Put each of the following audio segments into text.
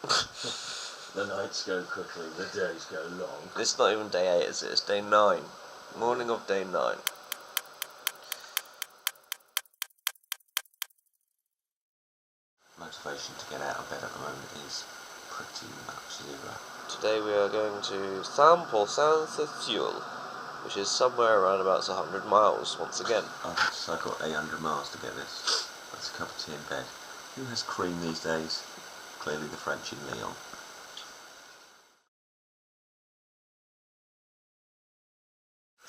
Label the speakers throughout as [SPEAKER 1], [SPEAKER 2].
[SPEAKER 1] The nights go quickly, the days go long.
[SPEAKER 2] It's not even day 8, is it? It's day 9. Morning of day 9.
[SPEAKER 3] Motivation to get out of bed at the moment is pretty much zero.
[SPEAKER 2] Today we are going to Pourcain to Sioule, which is somewhere around about 100 miles once again.
[SPEAKER 3] I've got 800 miles to get this. That's a cup of tea in bed. Who has cream these days? Clearly the French in Lyon.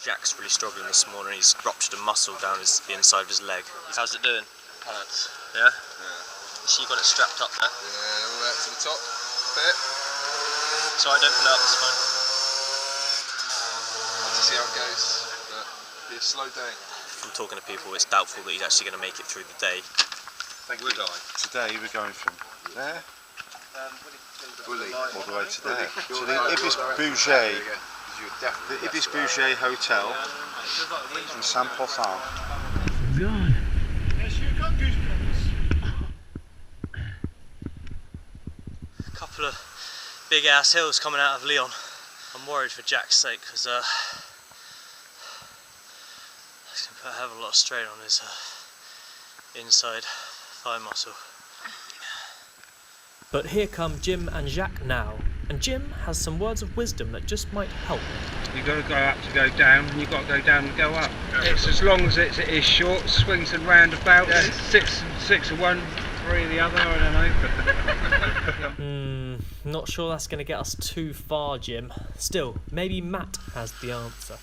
[SPEAKER 2] Jacques really struggling this morning. He's ruptured a muscle down the inside of his leg. How's it doing?
[SPEAKER 4] Pants.
[SPEAKER 2] Yeah?
[SPEAKER 4] Yeah.
[SPEAKER 2] So you got it strapped up there?
[SPEAKER 4] Yeah, all that to the top. Bit.
[SPEAKER 2] Sorry, don't pull it up, it's fine.
[SPEAKER 4] Have to see how it goes. But it'll be a slow day.
[SPEAKER 2] From talking to people, it's doubtful that he's actually going to make it through the day.
[SPEAKER 4] Would I?
[SPEAKER 5] Today we're going from there
[SPEAKER 4] Bully.
[SPEAKER 5] all the way to there. To the Ibis Bouger, the Ibis Bouger Hotel in Pourcain.
[SPEAKER 6] God.
[SPEAKER 2] A couple of big ass hills coming out of Lyon. I'm worried for Jacques' sake because it's going to put a hell of a lot of strain on his inside thigh muscle. But here come Jim and Jacques now, and Jim has some words of wisdom that just might help.
[SPEAKER 6] You've got to go up to go down, and you've got to go down and go up. It's as long as it is short, swings and roundabouts, six of one, 3 of the other, I don't know.
[SPEAKER 2] Not sure that's going to get us too far, Jim. Still, maybe Matt has the answer.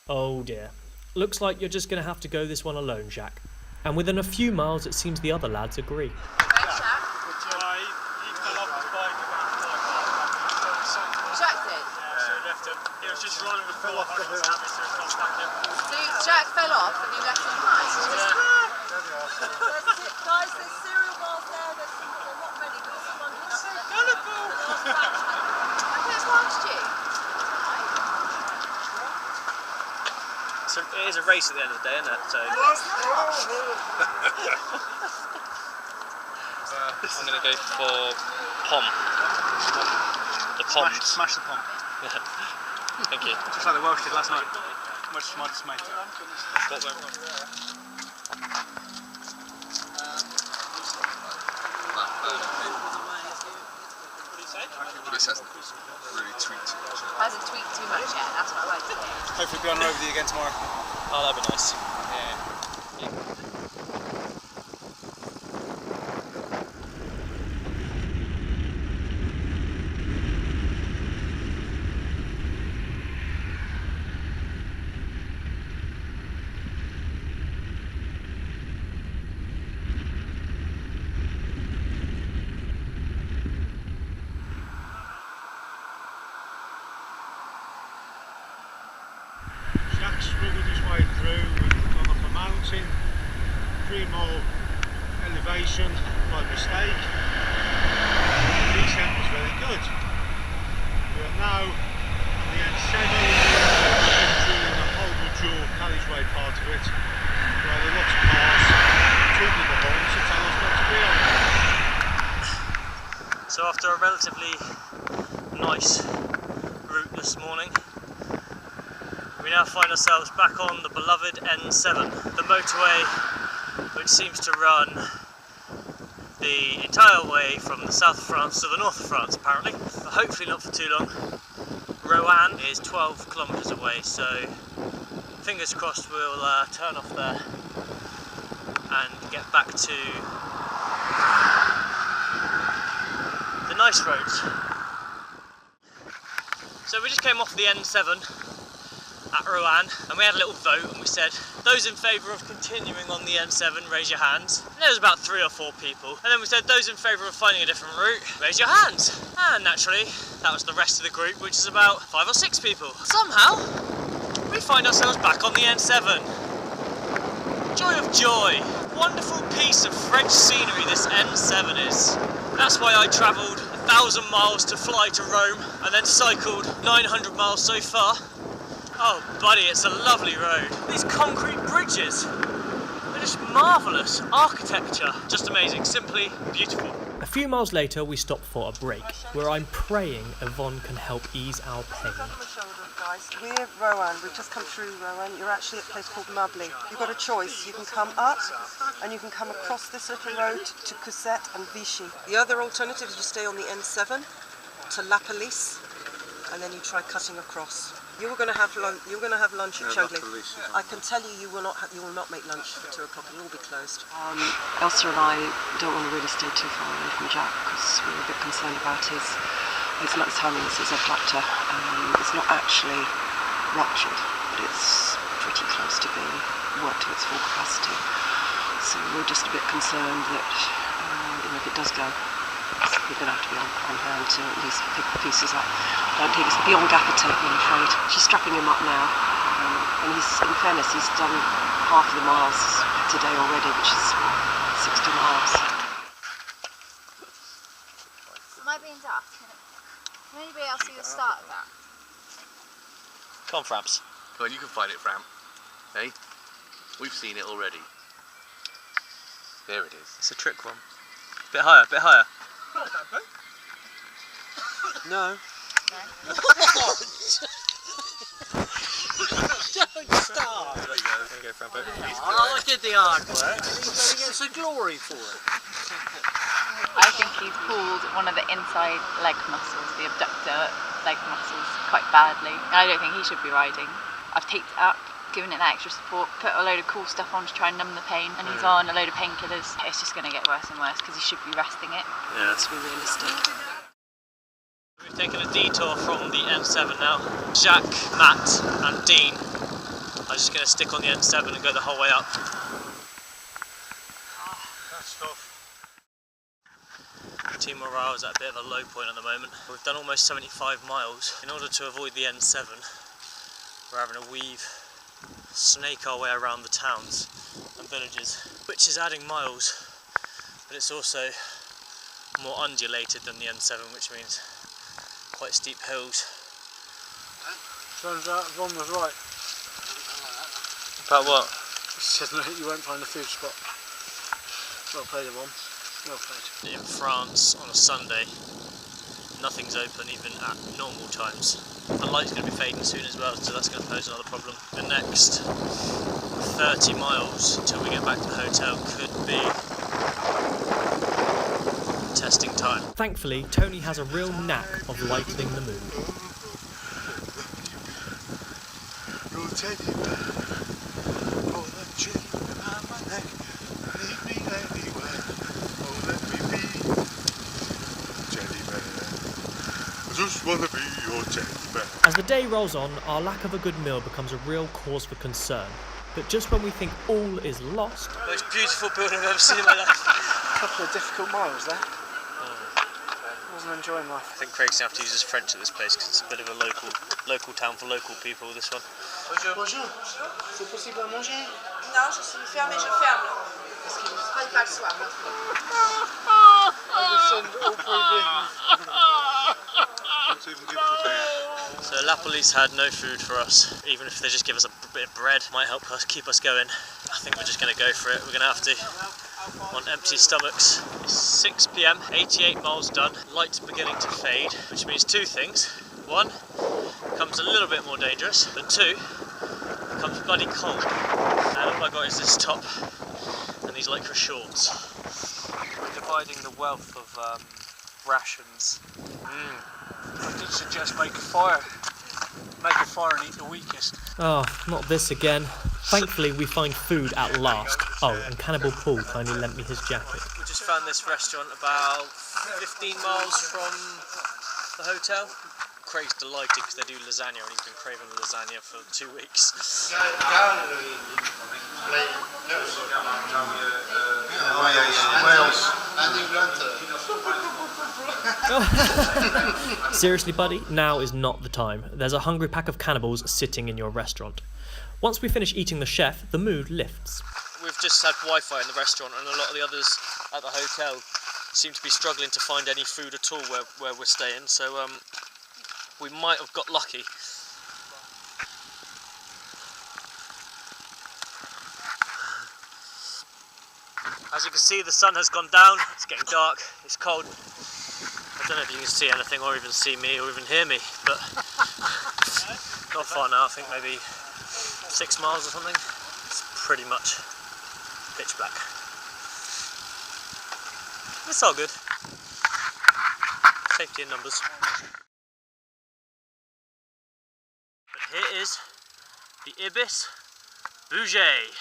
[SPEAKER 2] Oh dear. Looks like you're just going to have to go this one alone, Jacques. And within a few miles, it seems the other lads agree.
[SPEAKER 7] He was just running the full off the hill. So Jacques fell off and you left him behind?
[SPEAKER 8] Guys, there's cereal bars there, they're not ready, but there's one here. So gullible!
[SPEAKER 7] I could have watched you.
[SPEAKER 2] So it is a race at the end of the day, isn't it? So I'm going to go for pom. The poms.
[SPEAKER 6] Smash the pom.
[SPEAKER 2] Thank you.
[SPEAKER 6] Just like the Welsh did last night. Much to my dismay.
[SPEAKER 2] What went wrong?
[SPEAKER 4] This hasn't really tweaked too much.
[SPEAKER 7] Hasn't tweaked too much yet, that's what I like to hear.
[SPEAKER 6] Hopefully be on the road with you again tomorrow.
[SPEAKER 2] Oh, that'd be nice.
[SPEAKER 6] Jacques struggled his way through. We've gone up a mountain, 3 more elevation by mistake. The descent was very good. We are now on the N7, entering the Holder Dual carriageway part of it, where there are lots of cars tooting the horns to tell us not to be on there.
[SPEAKER 2] So after a relatively nice route this morning, we now find ourselves back on the beloved N7, the motorway which seems to run the entire way from the south of France to the north of France apparently, but hopefully not for too long. Roanne is 12 kilometres away, so fingers crossed we'll turn off there and get back to the nice roads. So we just came off the N7 at Roanne and we had a little vote and we said those in favour of continuing on the N7 raise your hands, and there was about 3 or 4 people, and then we said those in favour of finding a different route raise your hands, and naturally that was the rest of the group, which is about 5 or 6 people. Somehow we find ourselves back on the N7. Joy of joy, wonderful piece of French scenery this N7 is. That's why I travelled 1,000 miles to fly to Rome and then cycled 900 miles so far. Oh buddy, it's a lovely road. These concrete bridges, they're just marvellous. Architecture, just amazing, simply beautiful.
[SPEAKER 9] A few miles later we stop for a break, where I'm praying Yvonne can help ease our pain.
[SPEAKER 10] Guys, we're Roanne. We've just come through Roanne. You're actually at a place called Mubley. You've got a choice. You can come up and you can come across this little road to Cousette and Vichy. The other alternative is to stay on the N7 to La Police, and then you try cutting across. You're going to have lunch at Chogli. I can tell you, you will not make lunch for 2 o'clock. It'll all be closed. Elsa and I don't want to really stay too far away from Jacques because we're a bit concerned about his lungs, his abductor. It's not actually ruptured, but it's pretty close to being worked to its full capacity. So we're just a bit concerned that if it does go, we're going to have to be on hand to at least pick the pieces up. I don't think it's beyond gaffer tape, I'm afraid. She's strapping him up now, and in fairness, he's done half of the miles today already, which is 60 miles.
[SPEAKER 7] Am I being daft? Can anybody else see the start of that?
[SPEAKER 2] Come on, Framps.
[SPEAKER 1] Come on, you can find it, Fram. Hey? We've seen it already. There it is.
[SPEAKER 2] It's a trick one. Bit higher, bit higher.
[SPEAKER 10] No.
[SPEAKER 2] Don't start. There you go, Frampo.
[SPEAKER 11] I did the hard work. He gets the glory for it.
[SPEAKER 12] I think he's pulled one of the inside leg muscles, the abductor leg muscles, quite badly. And I don't think he should be riding. I've taped it up, given it that extra support, put a load of cool stuff on to try and numb the pain, and he's on a load of painkillers. It's just going to get worse and worse because he should be resting it.
[SPEAKER 2] Yeah.
[SPEAKER 10] Let's be realistic.
[SPEAKER 2] We've taken a detour from the N7 now. Jacques, Matt and Dean are just going to stick on the N7 and go the whole way up.
[SPEAKER 6] That stuff.
[SPEAKER 2] Team morale is at a bit of a low point at the moment. We've done almost 75 miles. In order to avoid the N7, we're having to snake our way around the towns and villages, which is adding miles, but it's also more undulated than the N7, which means quite steep hills.
[SPEAKER 6] Turns out Ron was right.
[SPEAKER 2] About what?
[SPEAKER 6] He said that you won't find a food spot. Well played, Ron. Well played.
[SPEAKER 2] In France on a Sunday, nothing's open even at normal times. The light's going to be fading soon as well, so that's going to pose another problem. The next 30 miles until we get back to the hotel could be testing time.
[SPEAKER 9] Thankfully, Tony has a real knack of lightening the mood. As the day rolls on, our lack of a good meal becomes a real cause for concern. But just when we think all is lost...
[SPEAKER 2] Most beautiful building I've ever seen in my life.
[SPEAKER 6] A couple of difficult miles there. Wasn't enjoying life.
[SPEAKER 2] I think Craig's going to have to use his French at this place because it's a bit of a local town for local people, this one.
[SPEAKER 6] Bonjour. C'est possible à manger?
[SPEAKER 8] Non, je suis fermée, je ferme. Parce qu'ils ne prennent pas le soir.
[SPEAKER 2] So La Police had no food for us, even if they just give us a bit of bread, might help us keep us going. I think we're just going to go for it. We're going to have to on empty stomachs. It's 6 PM, 88 miles done. Light's beginning to fade, which means two things. One, it becomes a little bit more dangerous, but two, it becomes bloody cold. And all I got is this top and these lycra shorts. We're dividing the wealth of rations.
[SPEAKER 6] I did suggest make a fire. Make a fire and eat the weakest.
[SPEAKER 9] Oh, not this again. Thankfully, we find food at last. Oh, and Cannibal Paul kindly lent me his jacket.
[SPEAKER 2] We just found this restaurant about 15 miles from the hotel. Craig's delighted because they do lasagna and he's been craving lasagna for 2 weeks.
[SPEAKER 9] Seriously, buddy, now is not the time. There's a hungry pack of cannibals sitting in your restaurant. Once we finish eating the chef, the mood lifts.
[SPEAKER 2] We've just had Wi-Fi in the restaurant and a lot of the others at the hotel seem to be struggling to find any food at all where we're staying, so we might have got lucky. As you can see, the sun has gone down, it's getting dark, it's cold. I don't know if you can see anything or even see me or even hear me, but not far now, I think maybe 6 miles or something. It's pretty much pitch black. It's all good. Safety in numbers. But here is the Ibis Bouget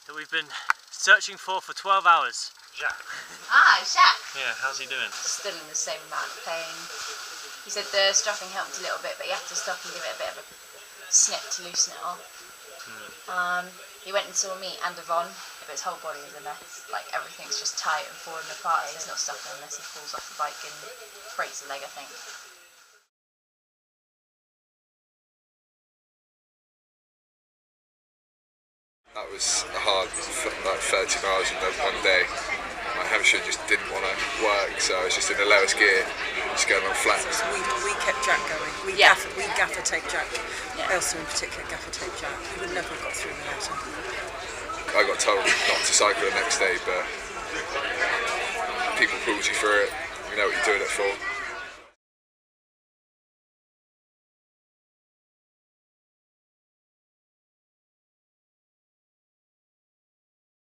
[SPEAKER 2] that we've been searching for 12 hours. Jacques.
[SPEAKER 12] Ah, Jacques.
[SPEAKER 2] Yeah, how's he doing?
[SPEAKER 12] Still in the same amount of pain. He said the strapping helped a little bit, but you have to stop and give it a bit of a snip to loosen it off. He went and saw me and Yvonne, but his whole body is a mess. Like, everything's just tight and falling apart. He's not stopping unless he falls off the bike and breaks a leg, I think.
[SPEAKER 4] That was a hard, like 30 miles in one day. My hamstring just didn't want to work, so I was just in the lowest gear, just going on flats.
[SPEAKER 10] We kept Jack going. We gaffer tape Jack. Elsa in particular gaffer tape Jack. He would never have got through without him.
[SPEAKER 4] I got told not to cycle the next day, but people pulled you through it. You know what you're doing it for.